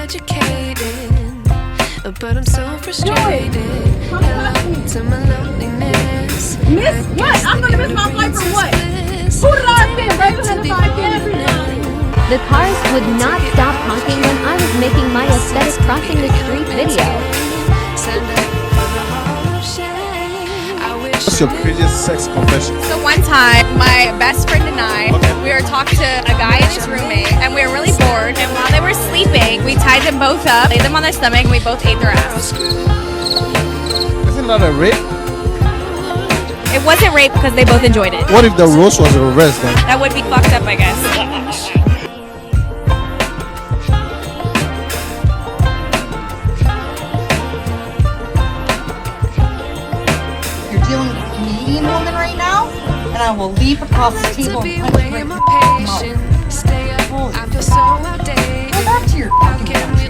educated, but I'm so frustrated. Hello to my loneliness. Miss what? I'm gonna miss my flight for what? Who did I offend? Raven had to everybody. The cars would not stop honking when I was making my aesthetic crossing the street video. What's your craziest sex confession? So one time, my best friend and I, we were talking to a guy and his roommate, and we were really bored. And while they were sleeping, we tied them both up, laid them on their stomach, and we both ate their ass. Isn't that a rape? It wasn't rape because they both enjoyed it. What if the roast was reversed then? That would be fucked up, I guess. You're dealing with a Canadian woman right now, and I will leap across the table and punch you right in the mouth. Holy shit. Go back to your fucking country.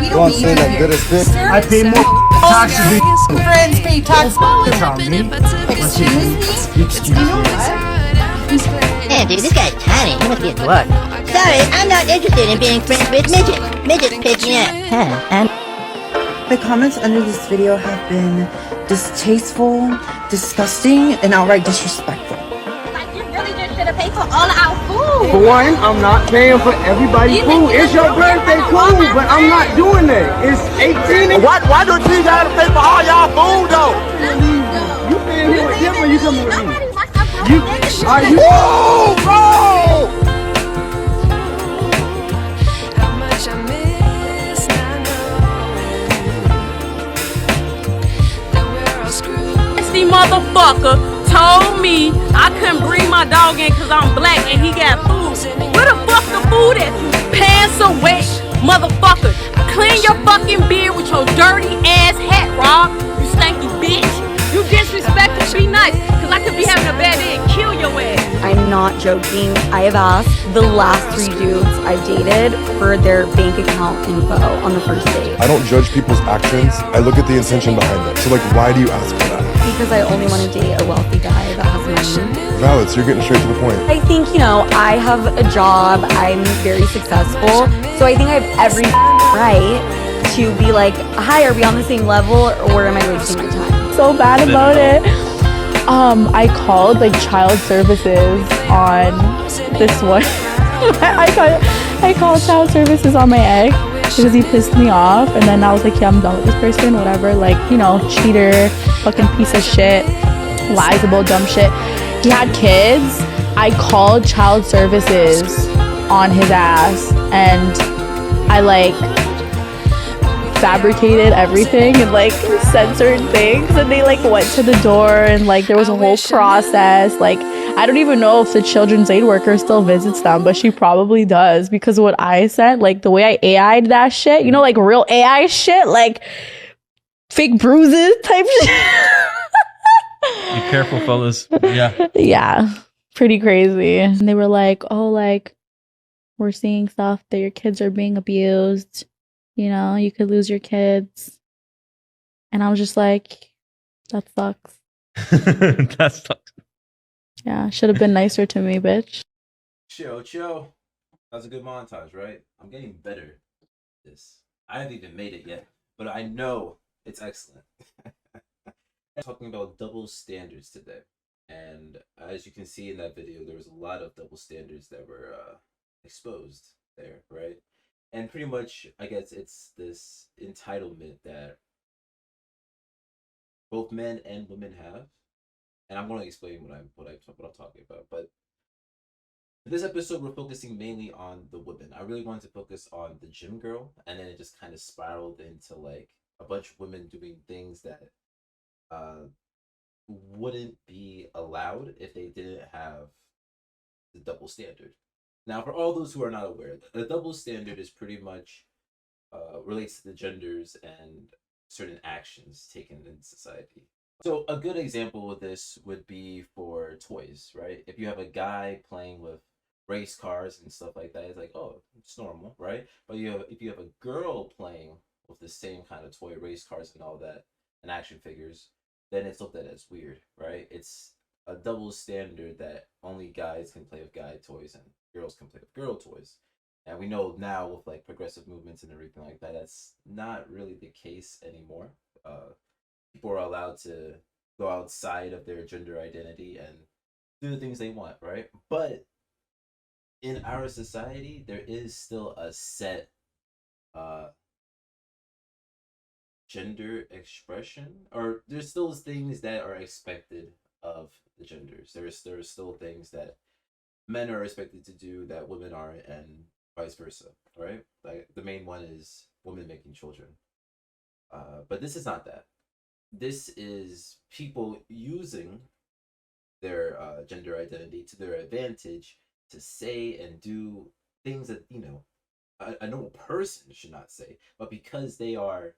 We Go on, don't say need like you good here. as this. Sir, I pay more taxes than you. friends pay taxes. It's on me. Excuse me? You know what? Man, dude, this guy's tiny. He must be a dwarf. Sorry, I'm not interested in being friends with midgets. Midgets pick me up. The comments under this video have been distasteful, disgusting, and outright disrespectful. Like, you really just should have paid for all our food. For one, I'm not paying for everybody's food. It's your birthday, cool, but I'm not doing that. It's 18 and... Why don't you gotta pay for all y'all food, though? You paying here with him or you coming with me? Are you... Whoa, bro! How much I miss not knowing that we're all screwed. Nasty motherfucker told me I couldn't bring my dog in because I'm black and he got food. Where the fuck the food at? Pants are wet, motherfucker. Clean your fucking beard with your dirty ass hat, Rob. You stanky bitch. You disrespectful, be nice, because I could be having a bad day and kill your ass. I'm not joking. I have asked the last 3 dudes I dated for their bank account info on the first date. I don't judge people's actions. I look at the intention behind it. So like, why do you ask for that? Because I only want to date a wealthy guy that has money. Valid, so you're getting straight to the point. I think, I have a job. I'm very successful. So I think I have every right to be like, hi, are we on the same level or am I wasting my time? So bad about it. I called like child services on this one. I called child services on my ex because he pissed me off, and then I was like, yeah, I'm done with this person, whatever, like, cheater, fucking piece of shit, lies about dumb shit. He had kids. I called child services on his ass, and I fabricated everything and said certain things, and they went to the door, and there was a whole process. I don't even know if the children's aid worker still visits them, but she probably does, because what I sent, the way I AI'd that shit, real AI shit, fake bruises type shit. Be careful, fellas. Yeah. Yeah, pretty crazy. And they were like, oh, we're seeing stuff that your kids are being abused. You could lose your kids. And I was just like, that sucks. That sucks. Yeah, should have been nicer to me, bitch. Chill. That's a good montage, right? I'm getting better at this. I haven't even made it yet, but I know it's excellent. I'm talking about double standards today. And as you can see in that video, there was a lot of double standards that were exposed there, right? And pretty much, I guess it's this entitlement that both men and women have. And I'm going to explain what I'm talking about. But in this episode, we're focusing mainly on the women. I really wanted to focus on the gym girl, and then it just kind of spiraled into a bunch of women doing things that wouldn't be allowed if they didn't have the double standard. Now, for all those who are not aware, the double standard is pretty much relates to the genders and certain actions taken in society. So a good example of this would be for toys, right? If you have a guy playing with race cars and stuff like that, it's like, oh, it's normal, right? But if you have a girl playing with the same kind of toy, race cars and all that, and action figures, then it's looked at as weird, right? It's a double standard that only guys can play with guy toys and girls can play with girl toys. And we know now with like progressive movements and everything like that, that's not really the case anymore. People are allowed to go outside of their gender identity and do the things they want, right? But in our society, there is still a set gender expression, or there's still things that are expected of the genders. There's still things that men are expected to do that women aren't, and vice versa, right? Like the main one is women making children. But this is not that. This is people using their gender identity to their advantage to say and do things that, you know, a normal person should not say. But because they are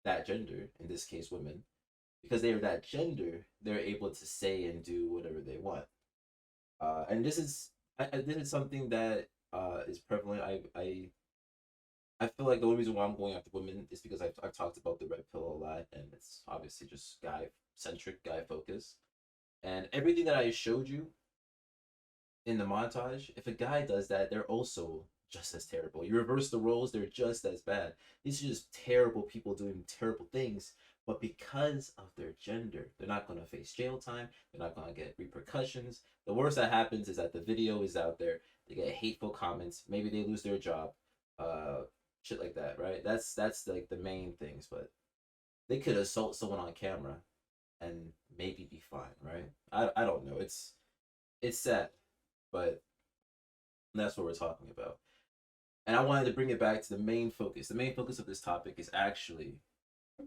that gender, in this case women, because they are that gender, they're able to say and do whatever they want. And this is something that is prevalent. I feel like the only reason why I'm going after women is because I've talked about the red pill a lot, and it's obviously just guy centric, guy focused. And everything that I showed you in the montage, if a guy does that, they're also just as terrible. You reverse the roles, they're just as bad. These are just terrible people doing terrible things, but because of their gender, they're not going to face jail time. They're not going to get repercussions. The worst that happens is that the video is out there. They get hateful comments. Maybe they lose their job. Shit like that, right? That's like the main things. But they could assault someone on camera and maybe be fine, right? I don't know. It's sad, but that's what we're talking about. And I wanted to bring it back to the main focus. The main focus of this topic is actually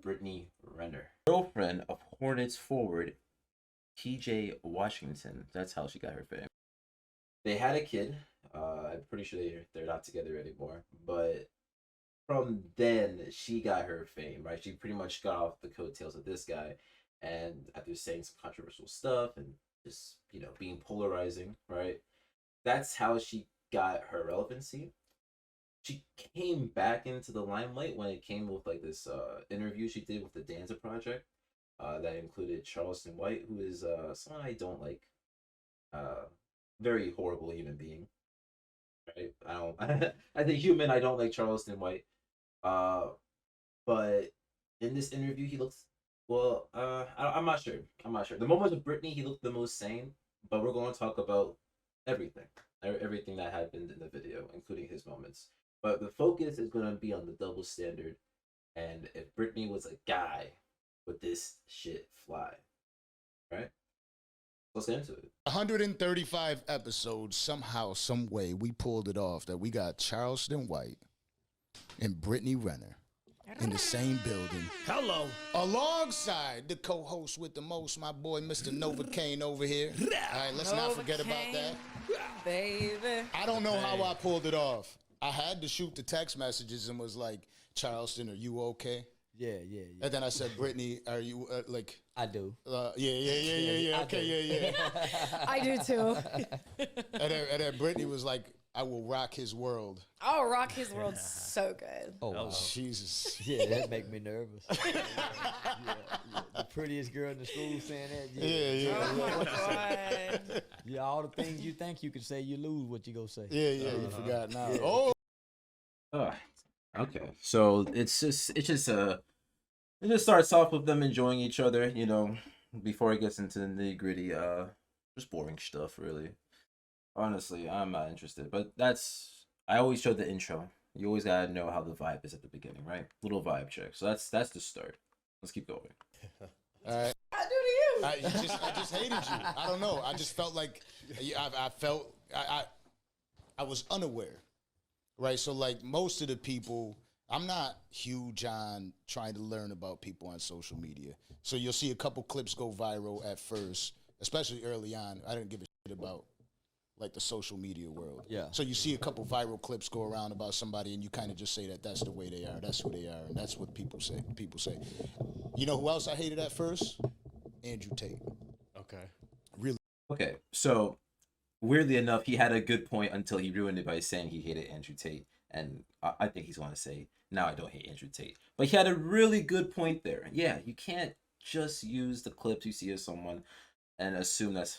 Brittany Renner, girlfriend of Hornets forward TJ Washington. That's how she got her fame. They had a kid. I'm pretty sure they're not together anymore. But from then, she got her fame, right? She pretty much got off the coattails of this guy. And after saying some controversial stuff and just, you know, being polarizing, right? That's how she got her relevancy. She came back into the limelight when it came with like this interview she did with the Danza Project that included Charleston White, who is someone I don't like, very horrible human being. Right? I don't. As a human, I don't like Charleston White. But in this interview, he looks well. I'm not sure. I'm not sure. The moment of Britney, he looked the most sane. But we're going to talk about everything that happened in the video, including his moments. But the focus is going to be on the double standard, and if Britney was a guy, would this shit fly? Right? Let's get into it. 135 episodes, somehow, some way, we pulled it off that we got Charleston White and Brittany Renner in the same building. Hello. Alongside the co-host with the most, my boy, Mr. Novocaine over here. All right, let's not forget about that. Baby. I don't know how I pulled it off. I had to shoot the text messages and was like, Charleston, are you okay? Yeah. And then I said, Brittany, are you, like... I do. Yeah. Okay, yeah. I do too. And then Brittany was like, I will rock his world. Oh, rock his world so good. Oh, wow. Jesus. Yeah, that make me nervous. Yeah. The prettiest girl in the school saying that. Yeah. Oh my God. Yeah, all the things you think you can say, you lose what you gonna say. Yeah, you forgot now. Yeah. Oh. Okay. So it just starts off with them enjoying each other, you know, before it gets into the nitty gritty, just boring stuff, really. Honestly, I'm not interested, but I always show the intro. You always gotta know how the vibe is at the beginning, right? Little vibe check. So that's the start. Let's keep going. All right. I do to you. I just hated you. I don't know. I just felt like I was unaware, right? So like most of the people, I'm not huge on trying to learn about people on social media. So you'll see a couple clips go viral at first, especially early on. I didn't give a shit about like the social media world. Yeah. So you see a couple viral clips go around about somebody and you kind of just say that that's the way they are, that's who they are, and that's what people say. You know who else I hated at first? Andrew Tate. Okay. Really? Okay. So weirdly enough, he had a good point until he ruined it by saying he hated Andrew Tate. And I think he's going to say, now I don't hate Andrew Tate. But he had a really good point there. Yeah, you can't just use the clips you see of someone and assume that's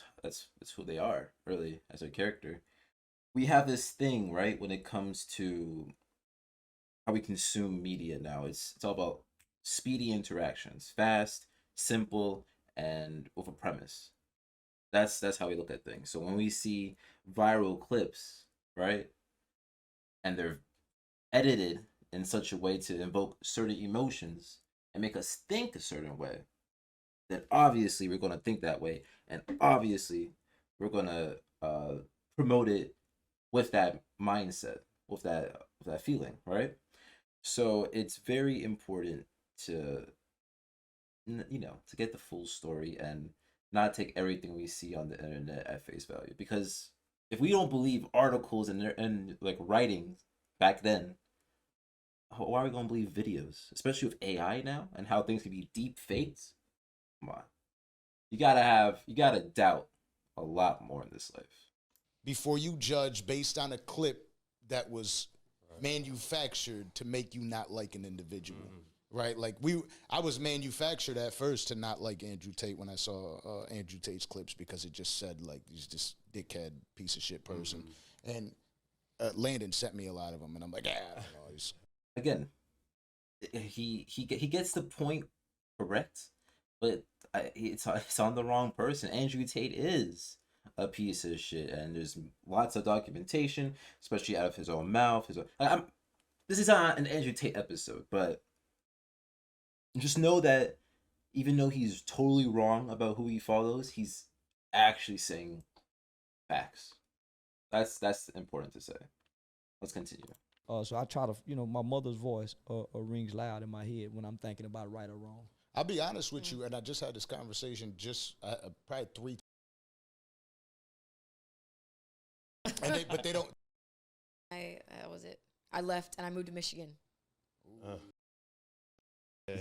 who they are, really, as a character. we have this thing, right, when it comes to how we consume media now. It's all about speedy interactions, fast, simple, and with a premise. That's how we look at things. So when we see viral clips, right, and they're edited in such a way to invoke certain emotions and make us think a certain way, then obviously we're going to think that way, and obviously we're going to promote it with that mindset, with that feeling, right? So it's very important to to get the full story and not take everything we see on the internet at face value, because if we don't believe articles and like writings back then, why are we gonna believe videos, especially with AI now and how things can be deep fakes? Come on, you gotta doubt a lot more in this life before you judge based on a clip that was manufactured to make you not like an individual. Right, like I was manufactured at first to not like Andrew Tate when I saw Andrew Tate's clips, because it just said like he's just dickhead piece of shit person, and Landon sent me a lot of them, and I'm like, again, he gets the point correct, but it's on the wrong person. Andrew Tate is a piece of shit, and there's lots of documentation, especially out of his own mouth. This is not an Andrew Tate episode, but just know that even though he's totally wrong about who he follows, he's actually saying facts. That's important to say. Let's continue. So I try to, my mother's voice rings loud in my head when I'm thinking about right or wrong. I'll be honest with you, and I just had this conversation probably 3 but they don't. That was it. I left and I moved to Michigan.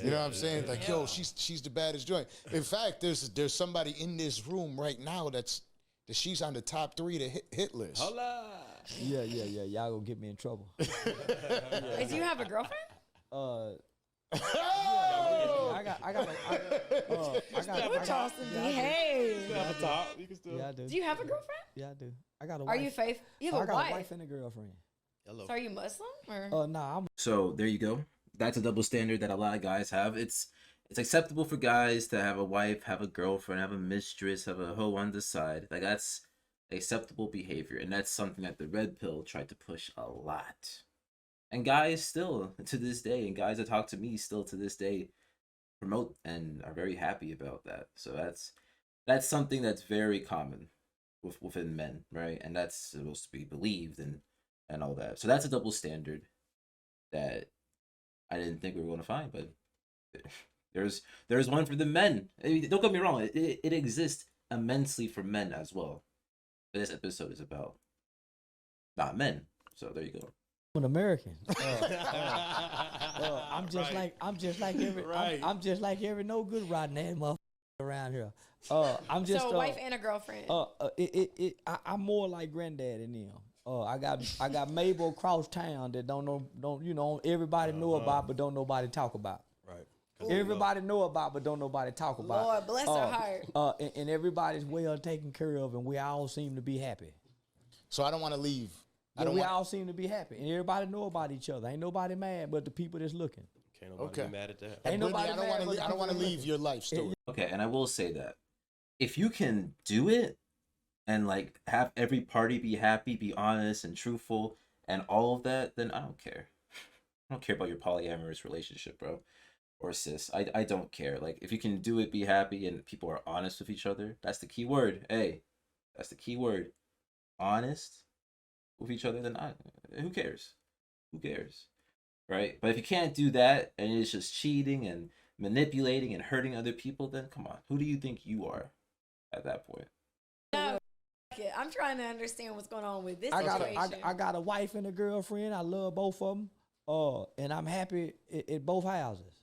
You know what I'm saying? Like, yo, she's the baddest joint. In fact, there's somebody in this room right now that she's on the top 3 to hit list. Hola. Yeah. Y'all gonna get me in trouble. Wait, do you have a girlfriend? Charleston, behave. Yeah, I do. Do you have a girlfriend? Yeah, I do. I got a wife. Are you faithful? You have I a got wife. a wife and a girlfriend. Hello. So are you Muslim or? Nah, I'm. So there you go. That's a double standard that a lot of guys have. It's acceptable for guys to have a wife, have a girlfriend, have a mistress, have a hoe on the side. Like, that's acceptable behavior, and that's something that the red pill tried to push a lot. And guys still to this day, and guys that talk to me still to this day, promote and are very happy about that. So that's something that's very common within men, right? And that's supposed to be believed and all that. So that's a double standard that I didn't think we were going to find, but there's one for the men. Don't get me wrong, it exists immensely for men as well. But this episode is about not men. So there you go. I'm an American. I'm just like every I'm just like every no good rotten ass motherfucker around here. I'm just so a wife and a girlfriend. I'm more like granddad than them. I got Mabel across town that don't everybody know about but don't nobody talk about. Right. Everybody know about but don't nobody talk about. Lord bless her heart. And everybody's well taken care of, and we all seem to be happy. So I don't want to leave. We all seem to be happy, and everybody know about each other. Ain't nobody mad but the people that's looking. Can't nobody be mad at that. Ain't nobody I don't want to leave your life story. Okay, and I will say that if you can do it and like have every party be happy, be honest and truthful and all of that, then I don't care. I don't care about your polyamorous relationship, bro. Or sis. I don't care. Like, if you can do it, be happy, and people are honest with each other, that's the key word. Hey, that's the key word. Honest with each other, then who cares? Who cares? Right? But if you can't do that, and it's just cheating and manipulating and hurting other people, then come on. Who do you think you are at that point? No, I'm trying to understand what's going on with this situation. I got a wife and a girlfriend. I love both of them. And I'm happy at both houses.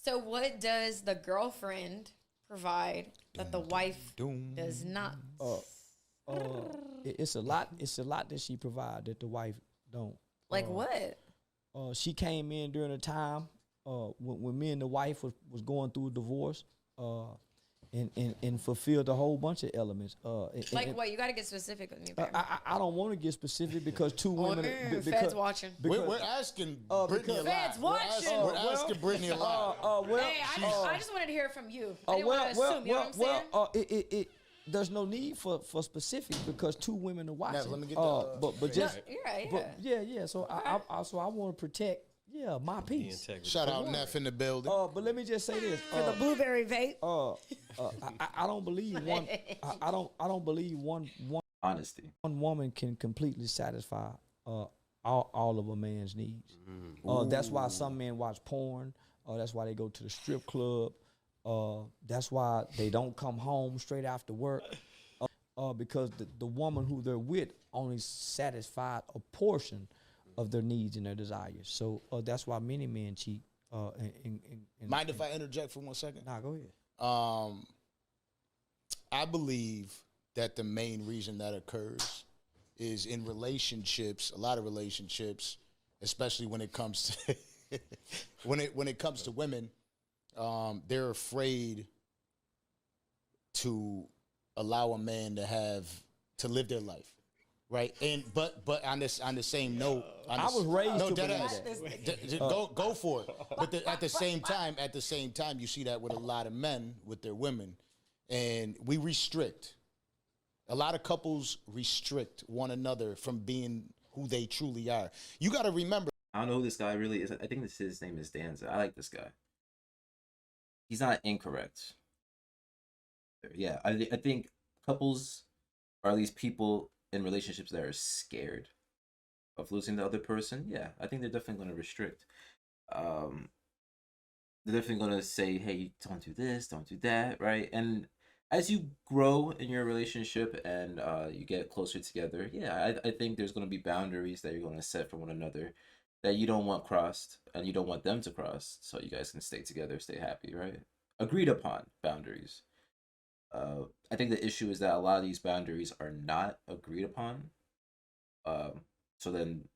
So what does the girlfriend provide that the wife does not? It's a lot that she provides that the wife don't. Like what? She came in during a time when me and the wife was going through a divorce. and fulfilled a whole bunch of elements. Like what? You got to get specific with me. I don't want to get specific because two women. Feds watching. We're asking Brittany a lot. Feds watching. We're asking Brittany a lot. Hey, I just wanted to hear from you. I didn't want to assume. You know what I'm saying? There's no need for specific because two women are watching. Now, let me get the, but just you're right. But yeah. So I want to protect my peace. Shout out Neff in the building. But let me just say this. For the blueberry vape. I don't believe one. I don't believe one honesty. One woman can completely satisfy all of a man's needs. That's why some men watch porn. That's why they go to the strip club. That's why they don't come home straight after work. Because the woman who they're with only satisfied a portion of their needs and their desires. So that's why many men cheat. Mind if I interject for 1 second? Nah, go ahead. I believe that the main reason that occurs is in relationships, a lot of relationships, especially when it comes to when it comes to women, they're afraid to allow a man to live their life. Right, and but on the same note, I was raised to believe that. Go for it. But at the same time, you see that with a lot of men with their women, and we restrict. A lot of couples restrict one another from being who they truly are. You got to remember. I don't know who this guy really is. I think his name is Danza. I like this guy. He's not incorrect. Yeah, I think couples, or at least people in relationships that are scared of losing the other person, yeah, I think they're definitely going to restrict. They're definitely going to say, hey, don't do this, don't do that, right? And as you grow in your relationship and you get closer together, yeah, I think there's going to be boundaries that you're going to set for one another that you don't want crossed and you don't want them to cross, so you guys can stay together, stay happy, right? Agreed upon boundaries. I think the issue is that a lot of these boundaries are not agreed upon. So then,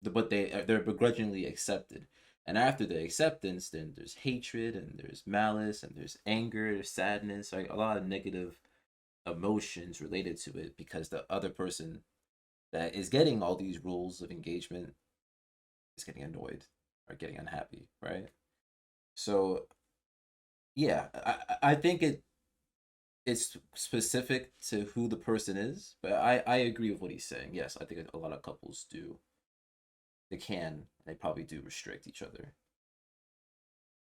but they're begrudgingly accepted. And after the acceptance, then there's hatred and there's malice and there's anger, there's sadness, like a lot of negative emotions related to it because the other person that is getting all these rules of engagement is getting annoyed or getting unhappy, right? So, yeah, I think it's specific to who the person is, but I agree with what he's saying. Yes, I think a lot of couples do. They probably do restrict each other.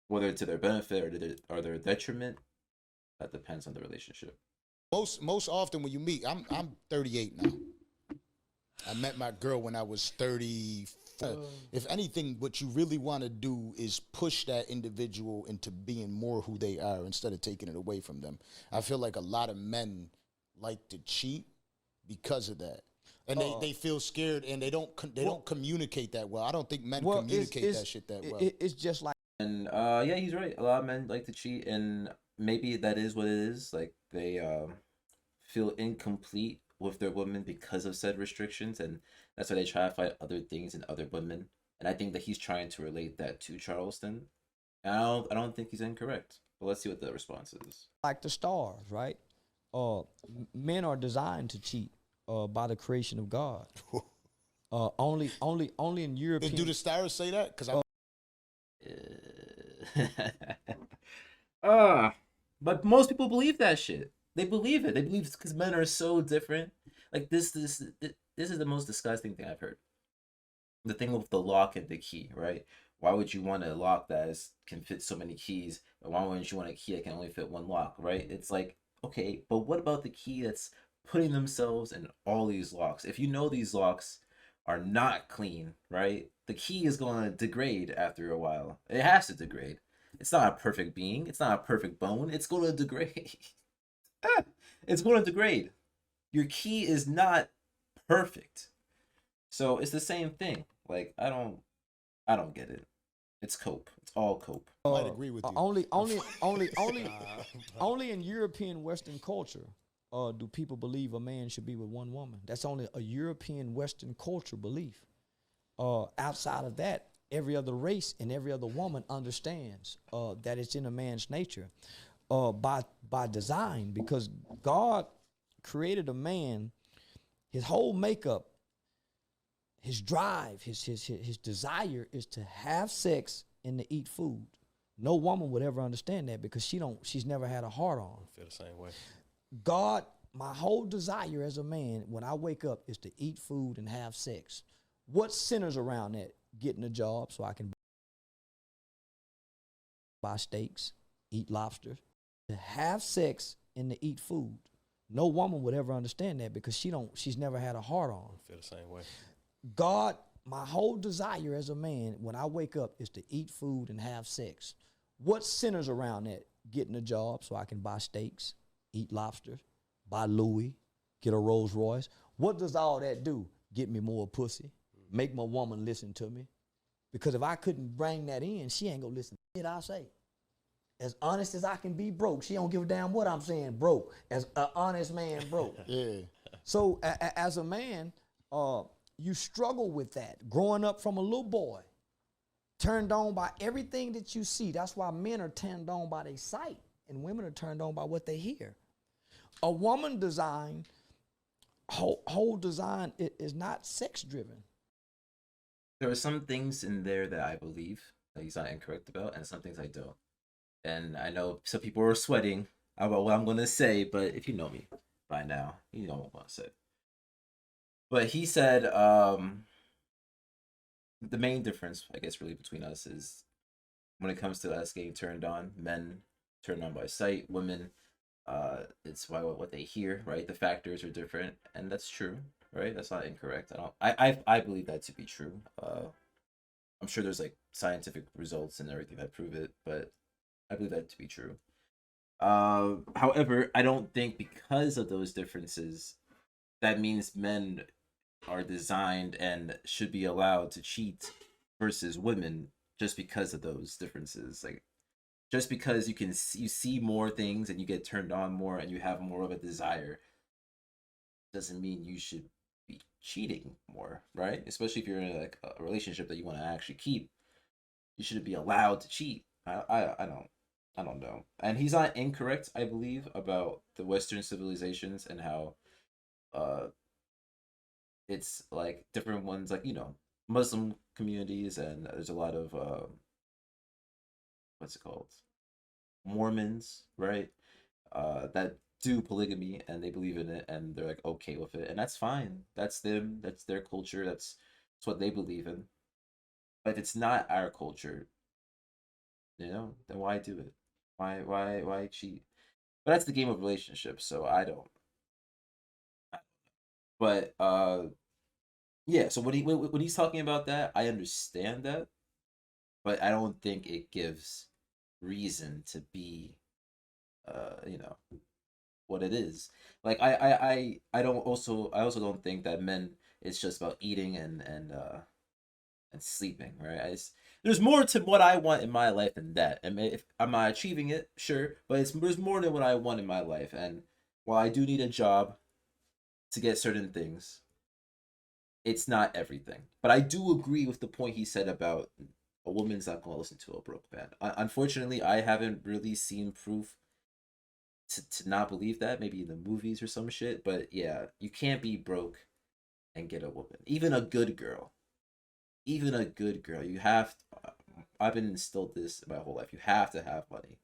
Whether to their benefit or their detriment, that depends on the relationship. Most often when you meet, I'm 38 now. I met my girl when I was 30. If anything, what you really want to do is push that individual into being more who they are instead of taking it away from them. I feel like a lot of men like to cheat because of that. And they feel scared and they don't communicate that well. I don't think men communicate that shit that well. It's just like. And yeah, he's right. A lot of men like to cheat, and maybe that is what it is. Like they feel incomplete with their women because of said restrictions, and that's why they try to find other things in other women. And I think that he's trying to relate that to Charleston. And I don't think he's incorrect. But let's see what the response is. Like the stars, right? Men are designed to cheat by the creation of God. Only in European. And do the stars say that? Because but most people believe that shit. They believe it. They believe it's because men are so different. Like this is the most disgusting thing I've heard. The thing with the lock and the key, right? Why would you want a lock that can fit so many keys? And why wouldn't you want a key that can only fit one lock, right? It's like, okay, but what about the key that's putting themselves in all these locks? If you know these locks are not clean, right? The key is going to degrade after a while. It has to degrade. It's not a perfect being. It's not a perfect bone. It's going to degrade. It's going to degrade. Your key is not perfect. So it's the same thing. Like I don't get it. It's cope. It's all cope. I might agree with you. Only in European Western culture do people believe a man should be with one woman. That's only a European Western culture belief. Outside of that, every other race and every other woman understands that it's in a man's nature. by design, because God created a man. His whole makeup, his drive, his desire is to have sex and to eat food. No woman would ever understand that because she's never had a heart on. I feel the same way. God, my whole desire as a man when I wake up is to eat food and have sex. What centers around that? Getting a job so I can buy steaks, eat lobster, to have sex and to eat food. No woman would ever understand that because she's never had a heart on. I feel the same way. God, my whole desire as a man when I wake up is to eat food and have sex. What centers around that? Getting a job so I can buy steaks, eat lobster, buy Louis, get a Rolls Royce. What does all that do? Get me more pussy, make my woman listen to me. Because if I couldn't bring that in, she ain't gonna listen to it I say. As honest as I can be broke, she don't give a damn what I'm saying broke. As an honest man broke. Yeah. So as a man, you struggle with that. Growing up from a little boy, turned on by everything that you see. That's why men are turned on by their sight and women are turned on by what they hear. A woman design, whole design is not sex driven. There are some things in there that I believe that he's not incorrect about, and some things I don't. And I know some people are sweating about what I'm going to say, but if you know me by now, you know what I'm going to say. But he said the main difference, I guess, really between us is when it comes to us getting turned on, men turned on by sight, women, it's by what they hear, right? The factors are different, and that's true, right? That's not incorrect. I believe that to be true. I'm sure there's like scientific results and everything that prove it, but I believe that to be true. However, I don't think because of those differences, that means men are designed and should be allowed to cheat versus women just because of those differences. Like, just because you see more things and you get turned on more and you have more of a desire, doesn't mean you should be cheating more, right? Especially if you're in like a relationship that you want to actually keep, you shouldn't be allowed to cheat. I don't know. And he's not incorrect, I believe, about the Western civilizations and how it's like different ones, like, you know, Muslim communities, and there's a lot of what's it called? Mormons, right? That do polygamy and they believe in it and they're like okay with it. And that's fine. That's them, that's their culture, that's what they believe in. But if it's not our culture, you know, then why do it? Why cheat? But that's the game of relationships, so I don't. But yeah, so when he's talking about that, I understand that, but I don't think it gives reason to be you know, what it is. Like I also don't think that men, it's just about eating and sleeping, right? There's more to what I want in my life than that. I mean, if am I achieving it? Sure, but there's more than what I want in my life. And while I do need a job to get certain things, it's not everything. But I do agree with the point he said about a woman's not going to listen to a broke man. Unfortunately, I haven't really seen proof to not believe that. Maybe in the movies or some shit. But yeah, you can't be broke and get a woman. Even a good girl. Even a good girl. You have to, I've been instilled this my whole life. You have to have money.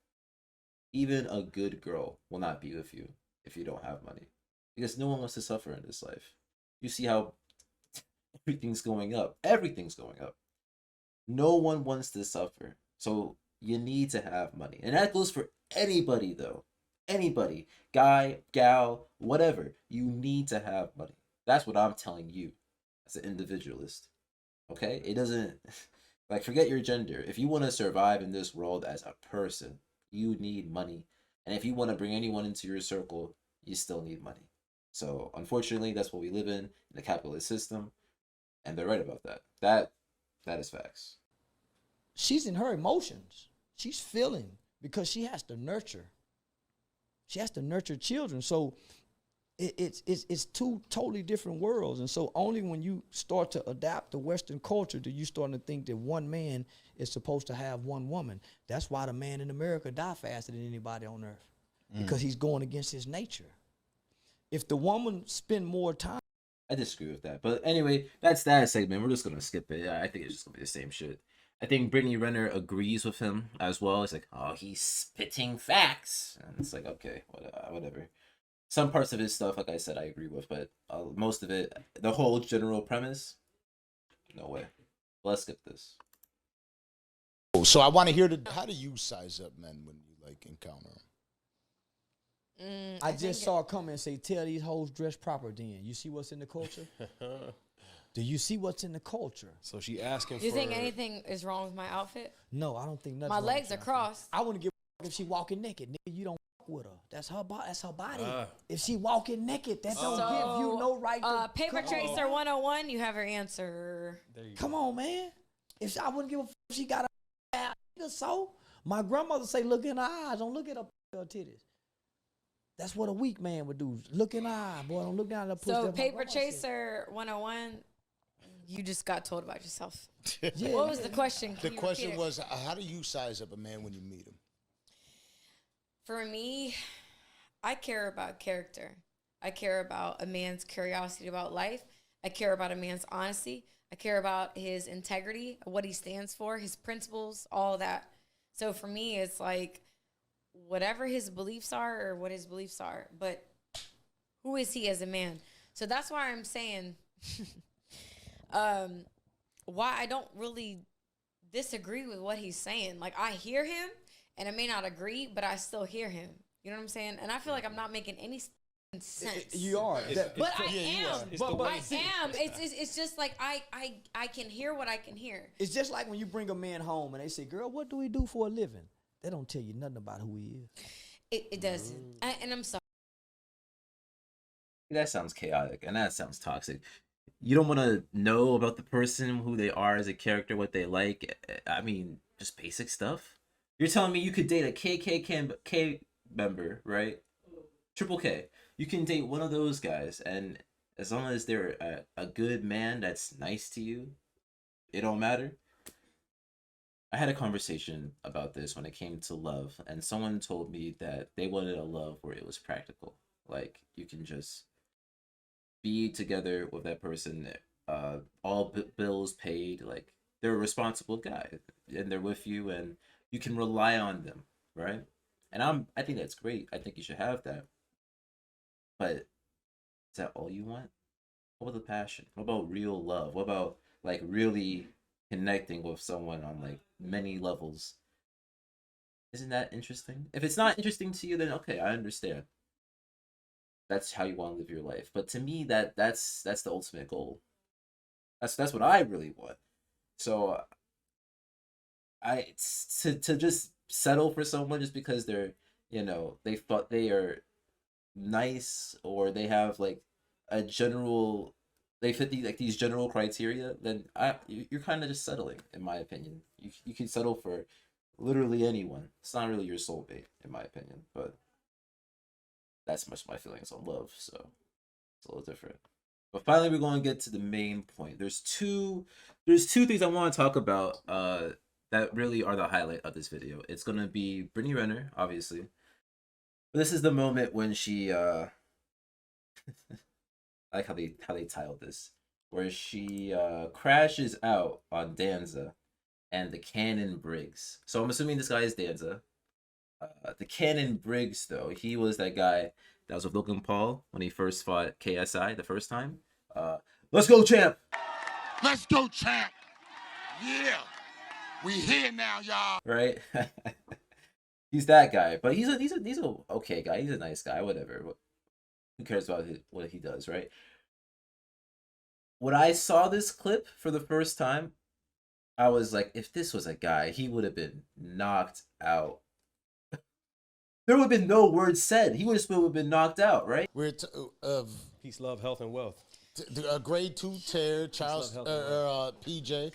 Even a good girl will not be with you if you don't have money. Because no one wants to suffer in this life. You see how everything's going up. Everything's going up. No one wants to suffer. So you need to have money. And that goes for anybody though. Anybody. Guy, gal, whatever. You need to have money. That's what I'm telling you as an individualist. Okay? It doesn't, like, forget your gender. If you want to survive in this world as a person, you need money. And if you want to bring anyone into your circle, you still need money. So, unfortunately, that's what we live in the capitalist system. And they're right about that. That is facts. She's in her emotions. She's feeling because she has to nurture. She has to nurture children. So It's two totally different worlds. And so only when you start to adapt to Western culture do you start to think that one man is supposed to have one woman. That's why the man in America die faster than anybody on earth, because he's going against his nature. If the woman spend more time. I disagree with that. But anyway, that's that segment. We're just going to skip it. I think it's just going to be the same shit. I think Brittany Renner agrees with him as well. It's like, oh, he's spitting facts. And it's like, okay, whatever. Some parts of his stuff, like I said, I agree with. But most of it, the whole general premise, no way. Let's skip this. So I want to hear how do you size up men when you like encounter them? I just saw a comment say, tell these hoes dress proper then. You see what's in the culture? Do you see what's in the culture? So she asking Do you think anything is wrong with my outfit? No, I don't think nothing. My legs are crossed. I wouldn't give a if she walking naked. Nigga, you don't fuck with her. That's her body. If she walking naked, that don't give you no right to Paper Chaser 101, you have your answer. Come on, man. If I wouldn't give a if she got a nigga, so my grandmother say, look in her eyes, don't look at her titties. That's what a weak man would do. Look in the eye, boy. Don't look down at the pussy. So Paper Chaser 101, you just got told about yourself. Yeah. What was the question? The question was, how do you size up a man when you meet him? For me, I care about character. I care about a man's curiosity about life. I care about a man's honesty. I care about his integrity, what he stands for, his principles, all that. So for me, it's like, whatever his beliefs are or what his beliefs are, but who is he as a man? So that's why I'm saying why I don't really disagree with what he's saying. Like, I hear him and I may not agree, but I still hear him. You know what I'm saying? And I feel like I'm not making any sense. You are. But I am. It's just like I can hear what I can hear. It's just like when you bring a man home and they say, girl, what do we do for a living? They don't tell you nothing about who he is. It doesn't. And I'm sorry. That sounds chaotic and that sounds toxic. You don't want to know about the person, who they are as a character, what they like. I mean, just basic stuff. You're telling me you could date a KKK member, right? Triple K. You can date one of those guys, and as long as they're a good man that's nice to you, it don't matter. I had a conversation about this when it came to love, and someone told me that they wanted a love where it was practical. Like, you can just be together with that person, all bills paid, like, they're a responsible guy, and they're with you, and you can rely on them, right? And I think that's great. I think you should have that. But is that all you want? What about the passion? What about real love? What about, like, really connecting with someone on, like, many levels? Isn't that interesting? If it's not interesting to you, then okay, I understand. That's how you want to live your life. But to me, that's the ultimate goal. That's what I really want. So to just settle for someone just because they're, you know, they thought they are nice, or they have like a general, they fit these general criteria, then you're kind of just settling, in my opinion. You can settle for literally anyone. It's not really your soulmate, in my opinion, but that's much my feelings on love, so it's a little different. But finally, we're going to get to the main point. There's two things I want to talk about that really are the highlight of this video. It's going to be Brittany Renner, obviously. But this is the moment when she I like how they titled this, where she crashes out on Danza and the Cannon Briggs. So I'm assuming this guy is Danza. The Cannon Briggs, though, he was that guy that was with Logan Paul when he first fought KSI the first time. Let's go, champ! Let's go, champ! Yeah! We here now, y'all! Right? He's that guy, but he's a okay guy. He's a nice guy, whatever. Who cares about what he does, right? When I saw this clip for the first time, I was like, if this was a guy, he would have been knocked out. There would have been no words said. He would have been knocked out, right? We're peace, love, health, and wealth. A grade 2 tear, Charles, PJ,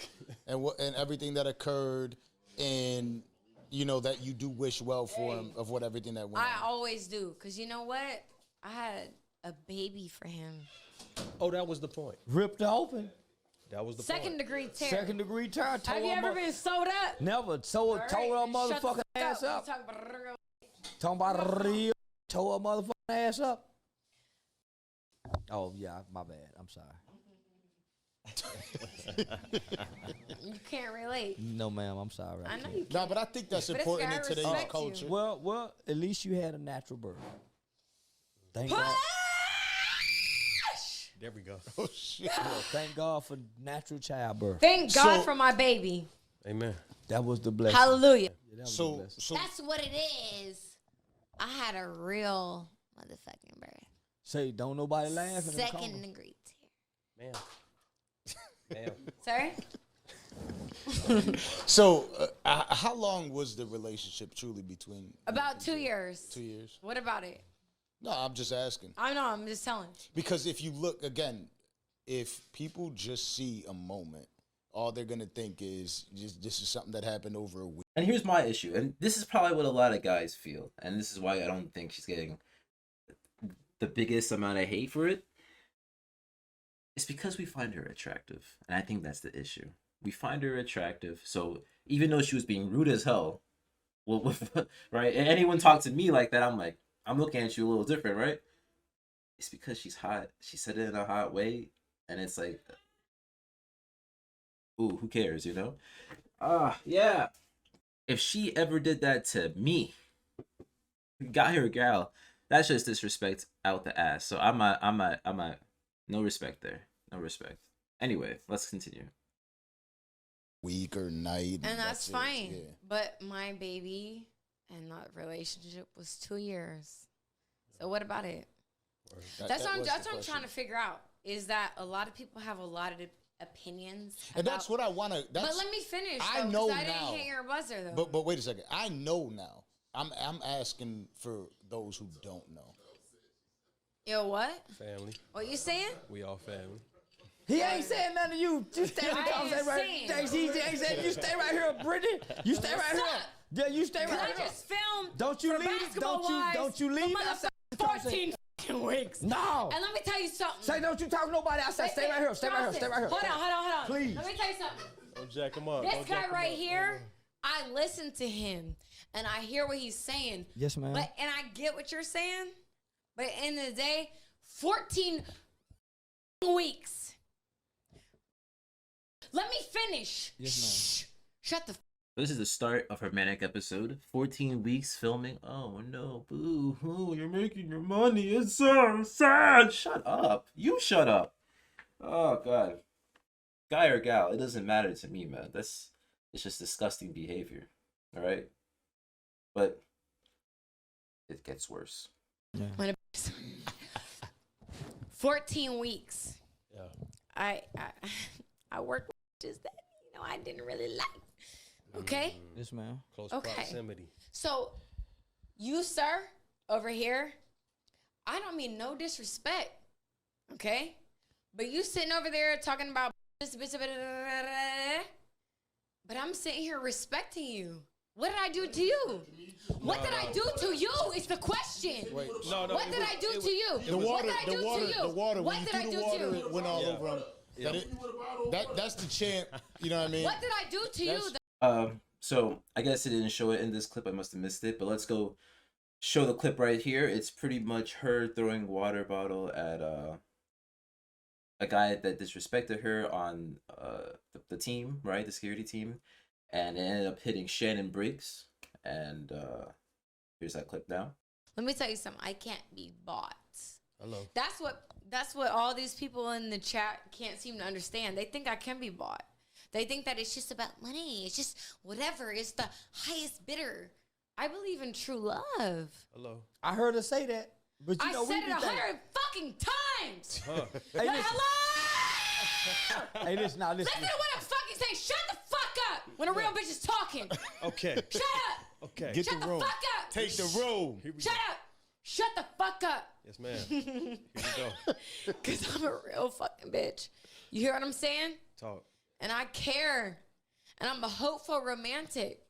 and everything that occurred, and you know that you do wish well for him of what everything that went on. I always do, cause you know what? I had a baby for him. Oh, that was the point. Ripped open. That was the Second degree tear. Second degree tear. Have you ever been sewed up? Never. Tore her motherfucking ass up. Talking about real. Tore her motherfucking ass up. Oh, yeah. My bad. I'm sorry. You can't relate. No, ma'am. I'm sorry. I know you can't. No, but I think that's But important in it's gotta today's respect culture. you. Well, at least you had a natural birth. Thank God. There we go. Oh, shit. Thank God for natural childbirth. Thank God for my baby. Amen. That was the blessing. Hallelujah. Yeah, that was the So, blessing. so That's what it is. I had a real motherfucking birth. Say, don't nobody laugh. In the Second comments. degree tear. Man. Sorry? So, how long was the relationship truly between? About 2 years. 2 years. What about it? No, I'm just asking. I know, I'm just telling. Because if you look again, if people just see a moment, all they're gonna think is just this is something that happened over a week. And here's my issue, and this is probably what a lot of guys feel, and this is why I don't think she's getting the biggest amount of hate for it. It's because we find her attractive, and I think that's the issue. We find her attractive, so even though she was being rude as hell, well, right? And anyone talk to me like that, I'm like, I'm looking at you a little different, right? It's because she's hot. She said it in a hot way, and it's like, ooh, who cares, you know? Yeah. If she ever did that to me, guy or gal, that's just disrespect out the ass. So I'm not, no respect there. No respect. Anyway, let's continue. Week or night. And that's it. fine. Yeah. But my baby and that relationship was 2 years. So what about it? That's what I'm trying to figure out. Is that a lot of people have a lot of opinions. And that's what I want to. But let me finish. I though, know 'cause I now. didn't hit your buzzer though. But wait a second. I know now. I'm asking for those who don't know. Yo, what? Family. What you saying? We all family. He ain't saying nothing to you. You stay in the conversation right here. You stay right here, Brittany. You stay right here. Yeah, you stay right here. I just filmed. Don't you for leave. Basketball Don't you leave. For 14 fucking weeks. No. And let me tell you something. Say, don't you talk to nobody. I said, stay right here. Stay right here. Stay right here. Hold on. Please. Let me tell you something. Don't jack him up. This Don't guy jack him right up. here, I listen to him and I hear what he's saying. Yes, ma'am. And I get what you're saying. But at the end of the day, 14 weeks. Let me finish. Yes, ma'am. Shut the. This is the start of her manic episode. 14 weeks filming. Oh no, boo hoo, you're making your money. It's so sad. Shut up. You shut up. Oh god. Guy or gal, it doesn't matter to me, man. It's just disgusting behavior. Alright? But it gets worse. Yeah. 14 weeks. Yeah. I work with just that, I didn't really like. Okay? Yes, ma'am. Close Okay. proximity. So, you, sir, over here, I don't mean no disrespect, okay? But you sitting over there talking about this, but I'm sitting here respecting you. What did I do to you? What did I do to you is the question. Wait, What did I do to you? The water, What did I do to you? the water. What When you did I threw do the to water, you? it went all over him. That's the champ. You know what I mean? What did I do to you? So I guess it didn't show it in this clip. I must have missed it. But let's go show the clip right here. It's pretty much her throwing water bottle at a guy that disrespected her on the team, right? The security team, and it ended up hitting Shannon Briggs. And here's that clip now. Let me tell you something. I can't be bought. Hello. That's what all these people in the chat can't seem to understand. They think I can be bought. They think that it's just about money. It's just whatever. It's the highest bidder. I believe in true love. Hello. I heard her say that. But you I know, said we it be 100 fucking times. Hey, Like, listen. hello. Hey, listen, now listen. Listen to what I'm fucking saying. Shut the fuck up when a real bitch is talking. Okay. Shut up. Okay. Get Shut the the room. fuck up. Take the room. Shut up. Shut the fuck up. Yes, ma'am. Here we go. Because I'm a real fucking bitch. You hear what I'm saying? Talk. And I care. And I'm a hopeful romantic.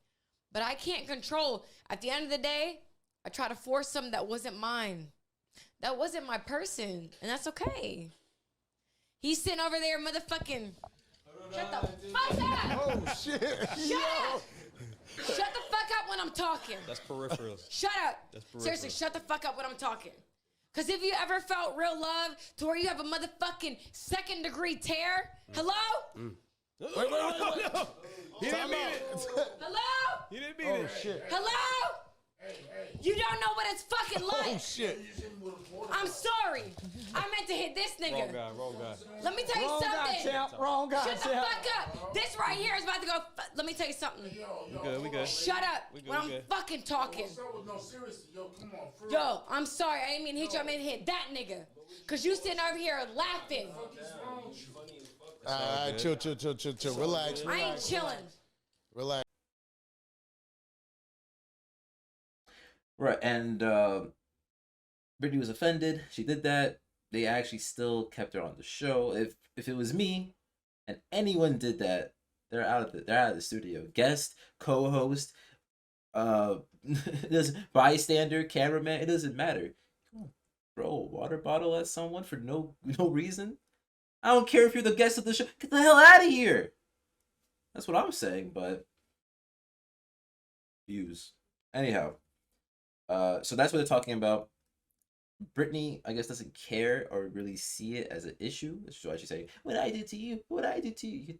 But I can't control. At the end of the day, I try to force something that wasn't mine. That wasn't my person, and that's okay. He's sitting over there, motherfucking. Shut the fuck up! Oh shit! Shut up! Shut the fuck up when I'm talking. That's peripheral. Shut up. That's peripheral. Seriously, shut the fuck up when I'm talking. Cause if you ever felt real love to where you have a motherfucking 2nd-degree tear, hello? Wait. He didn't mean it. Hello? He didn't mean it. Oh shit! Hello? You don't know what it's fucking like. Oh shit! I'm sorry. I meant to hit this nigga. Wrong guy. Let me tell you Wrong guy, something. champ. Wrong guy, Shut the champ. fuck up. This right here is about to go. Let me tell you something. We good. Shut up when I'm fucking talking. Yo, I'm sorry. I didn't mean to hit you. I meant to hit that nigga. Cause you sitting over here laughing. Alright, chill. Relax. I ain't chilling. Relax. Right, and Brittany was offended. She did that. They actually still kept her on the show. If it was me, and anyone did that, they're out of the studio. Guest, co-host, bystander, cameraman. It doesn't matter. Throw a water bottle at someone for no reason. I don't care if you're the guest of the show. Get the hell out of here. That's what I'm saying. But views. Anyhow. So that's what they're talking about. Brittany, I guess, doesn't care or really see it as an issue. That's why she's saying, "What I did to you? What I did to you?" You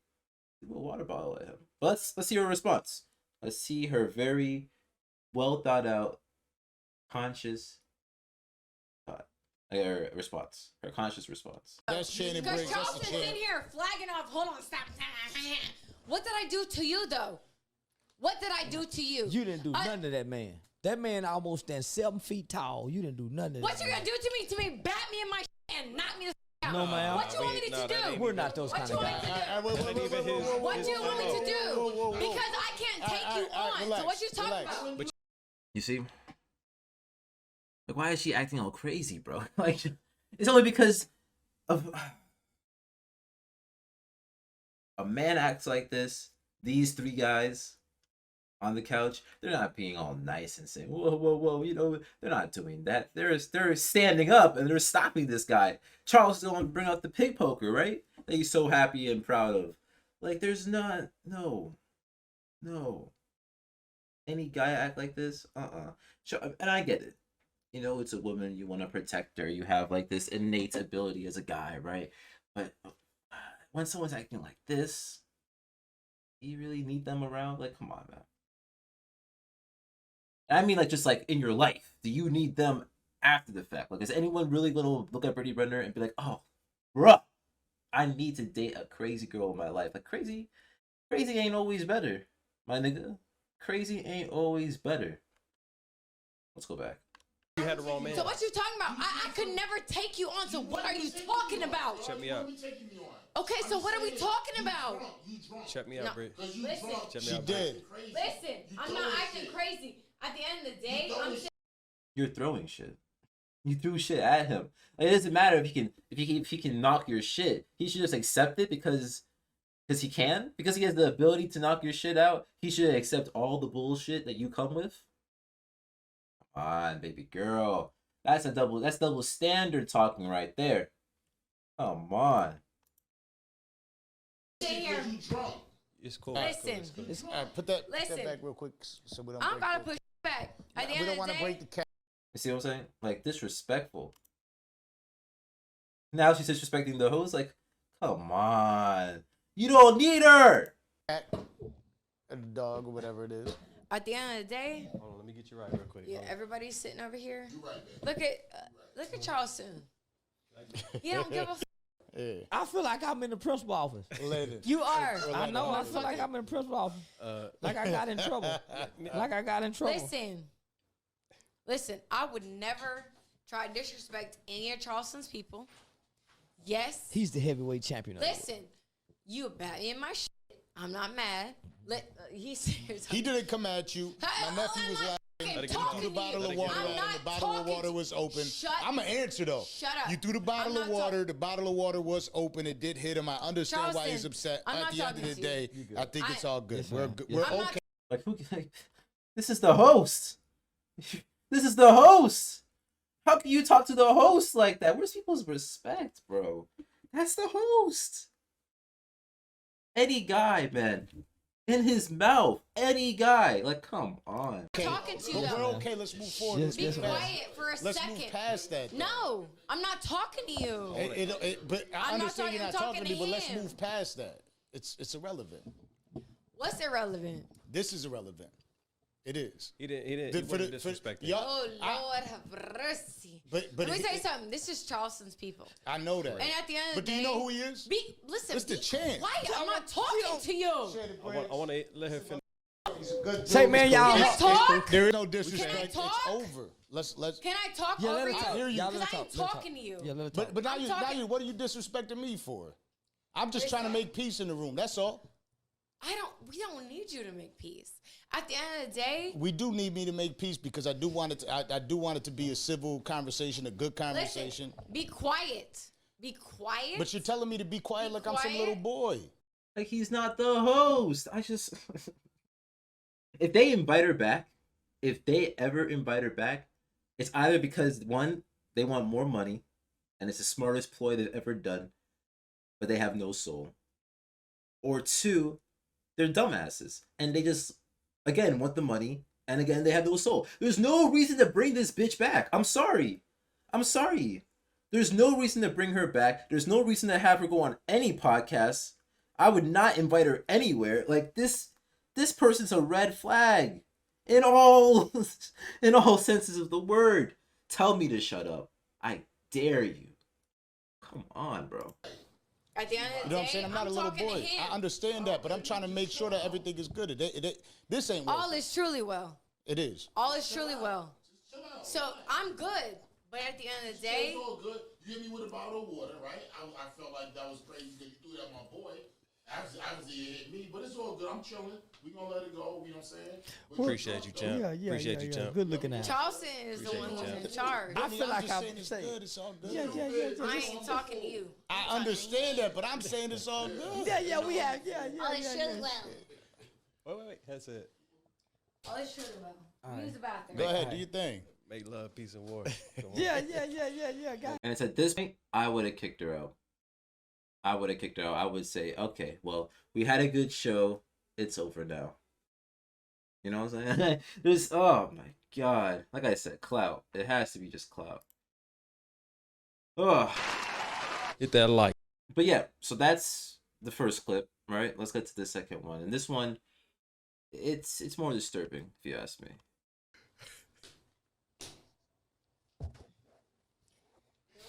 threw a water bottle at him. But let's see her response. Let's see her very well thought out, conscious response. Her conscious response. That's Shannon Because Briggs. That's the Charleston's champ. in here flagging off. Hold on, stop. What did I do to you, though? What did I do to you? You didn't do nothing to that man. That man almost stands 7 feet tall. You didn't do nothing to What that you man. gonna do to me? To me, bat me in my and knock me the out? No, ma'am. What you want me to do? We're not those kind of guys. What you want me to do? Because I can't take you on. So what you talking about? You see? Like, why is she acting all crazy, bro? Like, it's only because of a man acts like this. These 3 guys on the couch, they're not being all nice and saying, whoa, you know, they're not doing that. They're standing up and they're stopping this guy. Charles still want to bring up the pig poker, right? That he's so happy and proud of. Like, there's not, no. Any guy act like this? Sure, and I get it. You know, it's a woman, you want to protect her. You have, like, this innate ability as a guy, right? But when someone's acting like this, do you really need them around? Like, come on, man. I mean, like, just like in your life, do you need them after the fact? Like, is anyone really gonna look at Brittany Renner and be like, "Oh, bruh, I need to date a crazy girl in my life"? Like, crazy ain't always better, my nigga. Crazy ain't always better. Let's go back. You had the wrong man. So what you talking about? I could never take you on. So what are you talking about? Check me out. Okay, so what are we talking about? Check me out, Britt. Listen. Check me She out, did. Listen, I'm not acting crazy. At the end of the day, I'm just You're throwing shit. You threw shit at him. Like, it doesn't matter if he can knock your shit. He should just accept it because he can. Because he has the ability to knock your shit out. He should accept all the bullshit that you come with. Come on, baby girl. That's double standard talking right there. Come on. sit here. It's cool. Listen. Put that Listen. back real quick so we don't. I'm about to push back. At the we end don't of want the to day, break the cat. You see what I'm saying? Like, disrespectful. Now she's disrespecting the host. Like, come on. You don't need her. Cat, a dog, or whatever it is. at the end of the day, hold on, let me get you right real quick. Yeah, everybody's sitting over here. Look at Charleston. You don't give a. Yeah. I feel like I'm in the principal office. You are. I know. I feel like I'm in the principal office. Like I got in trouble. Listen. I would never try to disrespect any of Charleston's people. Yes. He's the heavyweight champion. Listen, you about in my shit. I'm not mad. He didn't come at you. My nephew was laughing. You threw the bottle of water at him. The bottle of water was open. I'm going to answer, though. Shut up. You threw the bottle of water. The bottle of water was open. It did hit him. I understand why he's upset. At the end of the day, I think it's all good. We're okay. Like, this is the host. This is the host. How can you talk to the host like that? Where's people's respect, bro? That's the host. Any guy, man. In his mouth. Any guy. Like, come on. Okay. Talking to you, But though. we're okay. Let's move forward. Yes, Be yes, ma'am. quiet for a Let's second. move past that. though. No, I'm not talking to you. But I I'm not understand you're not talking to me, but let's him. move past that. It's irrelevant. What's irrelevant? This is irrelevant. It is. He wasn't disrespecting. Oh, Lord have mercy. But Let me tell you something. This is Charleston's people. I know that. And at the end of the But day, do you know who he is? Listen, It's the champ. quiet. I'm not talking to you. I want to let him finish. Say, man, y'all. Can I talk? There is no disrespect. Can I talk? It's over. Let's. Can I talk Yeah, let over her talk. you? Y'all let her Because I talk. ain't Let her talking to you. Yeah, let her talk. But now you, talking- what are you disrespecting me for? I'm just trying to make peace in the room. That's all. We don't need you to make peace. At the end of the day, We do need me to make peace because I do want it. I do want it to be a civil conversation, a good conversation. listen, be quiet. Be quiet. But you're telling me to be quiet Be like I'm some quiet. little boy. Like, he's not the host. I just... If they invite her back, if they ever invite her back, it's either because, one, they want more money, and it's the smartest ploy they've ever done, but they have no soul. Or two, they're dumbasses, and they just, again, want the money, and again, they have no soul. There's no reason to bring this bitch back. I'm sorry. There's no reason to bring her back. There's no reason to have her go on any podcast. I would not invite her anywhere. Like, this person's a red flag. In all senses of the word. Tell me to shut up. I dare you. Come on, bro. at the end of the You know day, what I'm saying? I'm not a little talking to boy. him. I understand that, but I'm trying to make sure that everything is good. This ain't All working. is truly well. It is. All is truly well. So I'm good. But at the end of the day, It's all good. You hit me with a bottle of water, right? I felt like that was crazy that you threw that at my boy. Obviously, it hit me, but it's all good. I'm chilling. We gonna let it go. You know what I'm saying? Appreciate you, champ. Yeah. Appreciate you, champ. Good looking at. Charleston is the one who's in charge. I feel like I'm it's saying. good. It's all good. Yeah. I ain't talking to you. I understand that, but I'm saying it's all good. Yeah, we have. Yeah. All is truly well. Wait. That's it. All is truly well. Use the bathroom. Go ahead, do your thing. Make love, peace, and war. Come on. Yeah. Got And it's at this point, I would have kicked her out. I would say, okay, well, we had a good show. It's over now. You know what I'm saying? There's, oh my God. Like I said, clout. It has to be just clout. Oh. Hit that like. But yeah, so that's the first clip, right? Let's get to the second one. And this one, it's more disturbing, if you ask me. I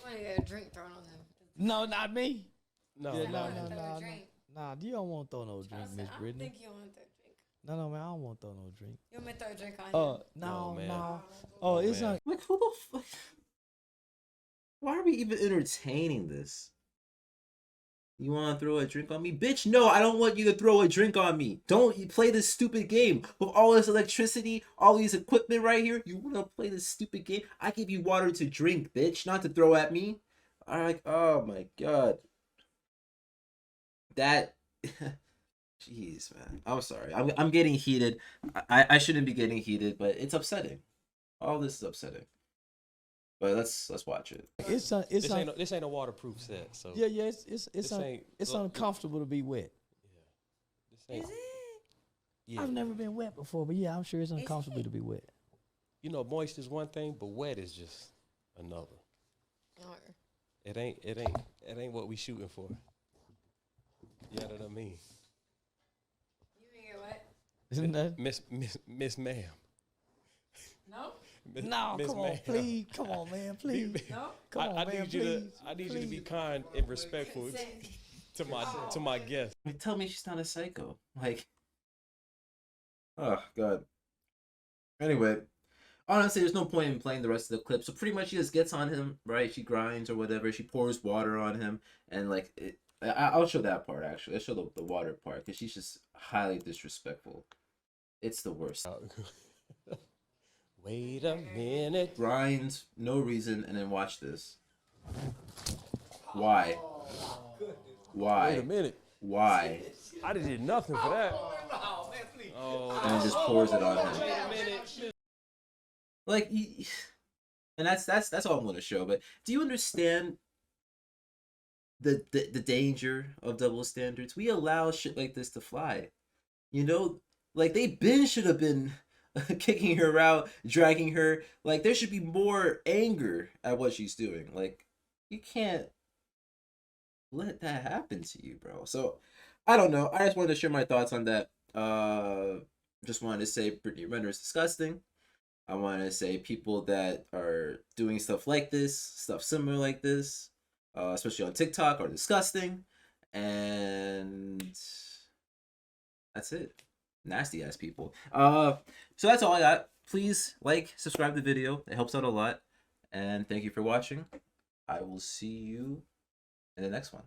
want to get a drink thrown on them. No, not me. No, Yeah, no. Nah, you don't want to throw no drink, Miss I don't Brittany. think you want that drink. No, man, I don't want to throw no drink. You want me to throw a drink on you? No, man. no. Oh, it's man. not. Like, who the fuck? Why are we even entertaining this? You want to throw a drink on me? Bitch, no, I don't want you to throw a drink on me. Don't play this stupid game. With all this electricity, all these equipment right here, you want to play this stupid game? I give you water to drink, bitch, not to throw at me. I'm like, oh my God. That... Jeez, man. I'm sorry. I'm getting heated. I shouldn't be getting heated, but it's upsetting. All this is upsetting. But let's watch it. This ain't a waterproof set. So Yeah. It's look, uncomfortable to be wet. This ain't, yeah. I've never been wet before, but yeah, I'm sure it's uncomfortable to be wet. You know, moist is one thing, but wet is just another. It ain't what we shooting for. You know what I mean? You ain't get what? Isn't that Miss Ma'am. No? No, Miss come on, Ma'am. please. Come on, man, please. No? Come on, I man, need you please. I need you to be kind and respectful to my guests. Tell me she's not a psycho. Like, oh God. Anyway, honestly, there's no point in playing the rest of the clip. So pretty much she just gets on him, right? She grinds or whatever. She pours water on him, and like, I'll show that part actually. I'll show the water part because she's just highly disrespectful. It's the worst. Wait a minute. Grinds, no reason, and then watch this. Why? Why? Wait a minute. Why? I did nothing for that. Oh, And then just pours it on him. Like, And that's all I'm going to show. But do you understand the danger of double standards? We allow shit like this to fly. You know, like they should have been kicking her out, dragging her. Like there should be more anger at what she's doing. Like you can't let that happen to you, bro. So I don't know. I just wanted to share my thoughts on that. Just wanted to say Brittany Renner is disgusting. I want to say people that are doing stuff like this, stuff similar like this, especially on TikTok, are disgusting. And that's it. Nasty ass people. So that's all I got. Please like, subscribe to the video. It helps out a lot. And thank you for watching. I will see you in the next one.